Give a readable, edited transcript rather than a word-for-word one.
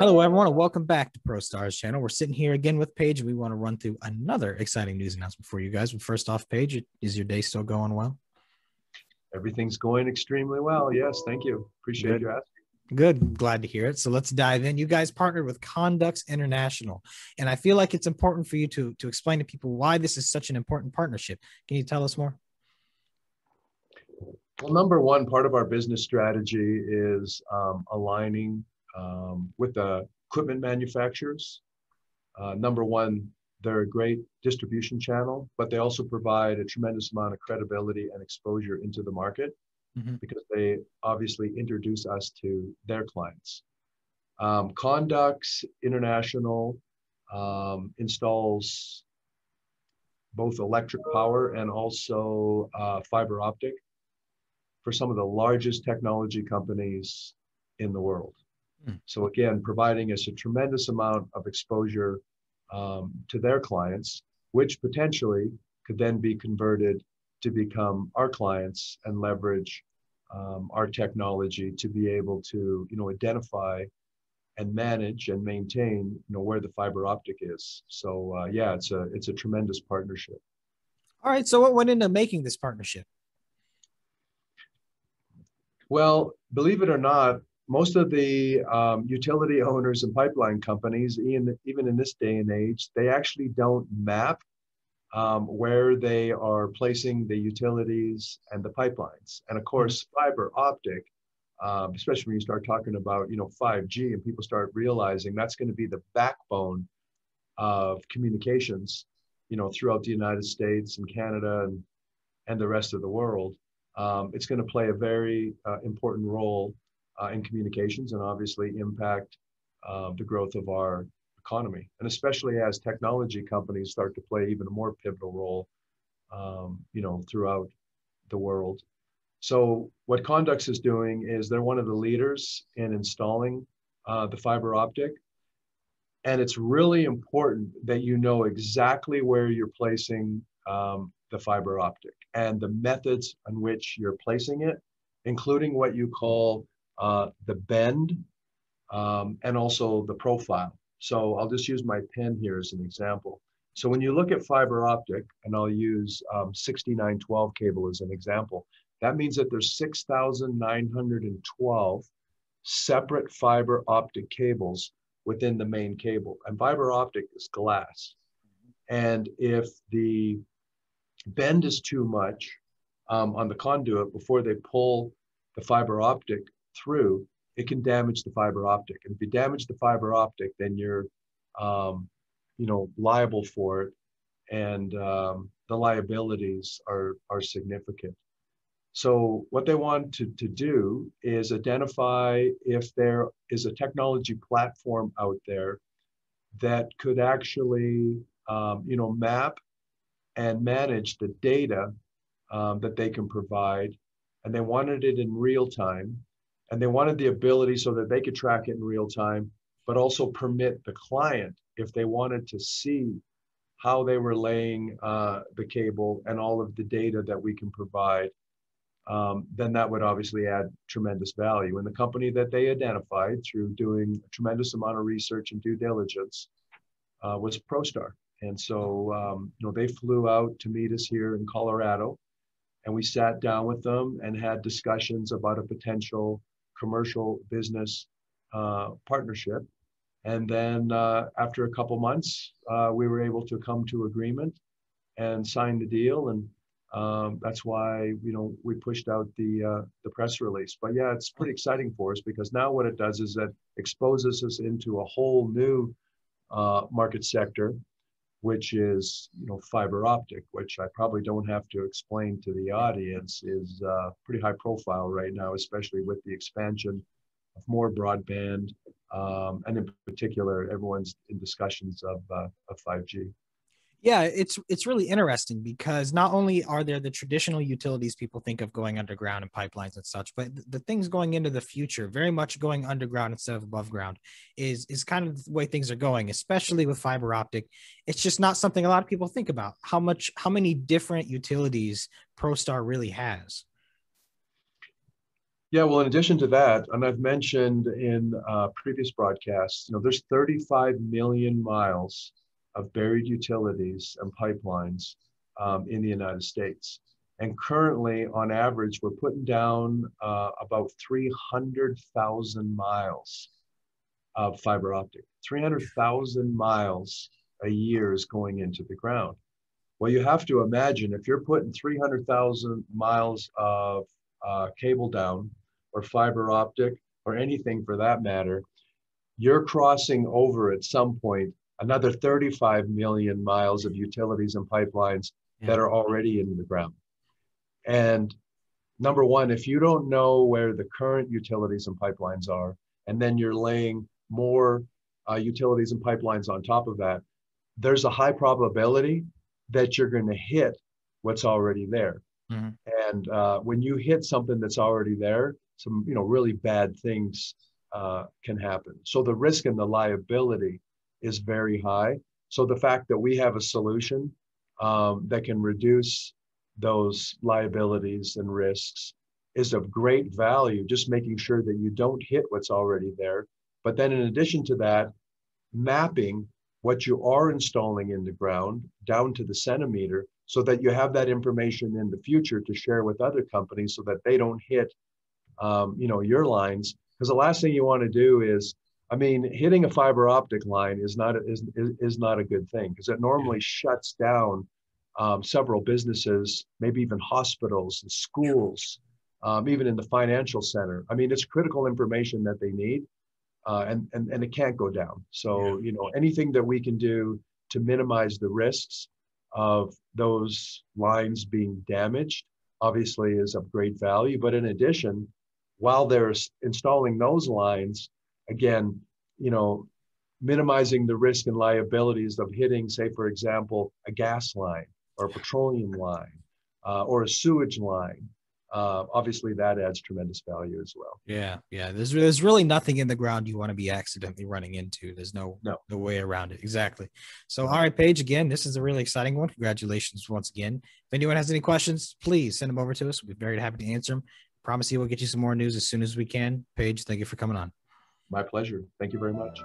Hello, everyone, and welcome back to ProStar's channel. We're sitting here again with Paige. We want to run through another exciting news announcement for you guys. But first off, Paige, is your day still going well? Everything's going extremely well. Yes, thank you. Appreciate Good. you asking. Good. Glad to hear it. So let's dive in. You guys partnered with Condux International, and I feel like it's important for you to explain to people why this is such an important partnership. Can you tell us more? Well, number one, part of our business strategy is aligning with the equipment manufacturers. Number one, they're a great distribution channel, but they also provide a tremendous amount of credibility and exposure into the market because they obviously introduce us to their clients. Condux International installs both electric power and also fiber optic for some of the largest technology companies in the world. So again, providing us a tremendous amount of exposure to their clients, which potentially could then be converted to become our clients and leverage our technology to be able to, identify and manage and maintain, where the fiber optic is. So yeah, it's a tremendous partnership. All right. So what went into making this partnership? Well, believe it or not, most of the utility owners and pipeline companies, even in this day and age, they actually don't map where they are placing the utilities and the pipelines. And of course, fiber optic, especially when you start talking about 5G and people start realizing that's going to be the backbone of communications, throughout the United States and Canada and the rest of the world. It's going to play a very important role in communications and obviously impact the growth of our economy. And especially as technology companies start to play even a more pivotal role, throughout the world. So what Condux is doing is they're one of the leaders in installing the fiber optic. And it's really important that you know exactly where you're placing the fiber optic and the methods on which you're placing it, including what you call the bend and also the profile. So I'll just use my pen here as an example. So when you look at fiber optic, and I'll use 6912 cable as an example, that means that there's 6,912 separate fiber optic cables within the main cable. And fiber optic is glass. And if the bend is too much on the conduit before they pull the fiber optic through, it can damage the fiber optic. And if you damage the fiber optic, then you're, liable for it. And the liabilities are significant. So what they want to do is identify if there is a technology platform out there that could actually, map and manage the data that they can provide. And they wanted it in real time. And they wanted the ability so that they could track it in real time, but also permit the client, if they wanted to see how they were laying the cable and all of the data that we can provide, then that would obviously add tremendous value. And the company that they identified through doing a tremendous amount of research and due diligence was ProStar. And so, they flew out to meet us here in Colorado, and we sat down with them and had discussions about a potential commercial business partnership. And then after a couple months, we were able to come to agreement and sign the deal. And that's why we pushed out the press release. But yeah, it's pretty exciting for us because now what it does is that exposes us into a whole new market sector, which is fiber optic, which I probably don't have to explain to the audience is pretty high profile right now, especially with the expansion of more broadband, and in particular, everyone's in discussions of 5G. Yeah, it's really interesting because not only are there the traditional utilities people think of going underground and pipelines and such, but the things going into the future, very much going underground instead of above ground, is kind of the way things are going, especially with fiber optic. It's just not something a lot of people think about how many different utilities ProStar really has. Yeah, well, in addition to that, and I've mentioned in previous broadcasts, there's 35 million miles of buried utilities and pipelines in the United States. And currently, on average, we're putting down about 300,000 miles of fiber optic. 300,000 miles a year is going into the ground. Well, you have to imagine if you're putting 300,000 miles of cable down or fiber optic or anything for that matter, you're crossing over at some point another 35 million miles of utilities and pipelines that are already in the ground. And number one, if you don't know where the current utilities and pipelines are, and then you're laying more utilities and pipelines on top of that, there's a high probability that you're going to hit what's already there. Mm-hmm. And when you hit something that's already there, some really bad things can happen. So the risk and the liability is very high. So the fact that we have a solution that can reduce those liabilities and risks is of great value, just making sure that you don't hit what's already there. But then in addition to that, mapping what you are installing in the ground down to the centimeter so that you have that information in the future to share with other companies so that they don't hit your lines. Because the last thing you want to do is, hitting a fiber optic line is not a good thing, because it normally shuts down several businesses, maybe even hospitals and schools, even in the financial center. It's critical information that they need, and it can't go down. So, anything that we can do to minimize the risks of those lines being damaged, obviously is of great value. But in addition, while they're installing those lines, again, minimizing the risk and liabilities of hitting, say, for example, a gas line or a petroleum line or a sewage line. Obviously, that adds tremendous value as well. Yeah. There's really nothing in the ground you want to be accidentally running into. There's no way around it. Exactly. So, all right, Paige, again, this is a really exciting one. Congratulations once again. If anyone has any questions, please send them over to us. We'll be very happy to answer them. Promise you we'll get you some more news as soon as we can. Paige, thank you for coming on. My pleasure. Thank you very much.